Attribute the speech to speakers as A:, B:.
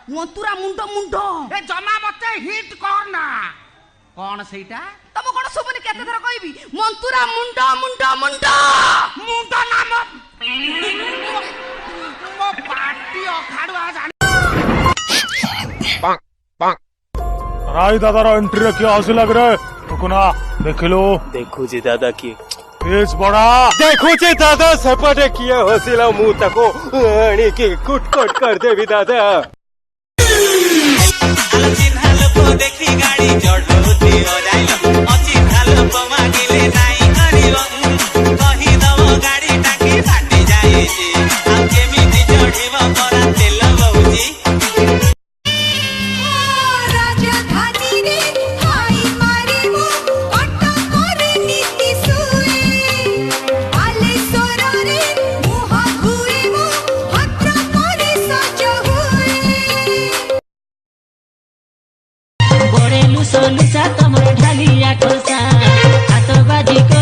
A: मन्तुरा मुंड मुंड
B: ए जमा मते हिट करना कौन सेटा
A: तम कोन सुबनी केते थर कहबी मन्तुरा मुंड मुंड मुंड
B: मुंड नाम मो पार्टी अखाड़ुआ जान
C: राय दादा एंट्री क्या हसी लग रहा है रुकना देख लो
D: देखो जी दादा की
C: तेज बड़ा
D: देखो जी दादा सपटे किया हसीला मुंह तको की कुट कुट कर देवी दादा
E: देखी गाड़ी चढ़ौती हो जाइलो अछि भालो मागिले नाही करियो कहि दव गाड़ी टाकी फाटी जाई छी आ केमिति चढ़िबो परा तेल बहुजी
F: राजधानी रे हाई मारे मो कट्टा करे नीति सुए बालेश्वर रे मुहा घुए मो हत्रा करे सज हुए
G: बड़े लुसो लुसा तमरो ढालिया ठोसा हाथ बाजी को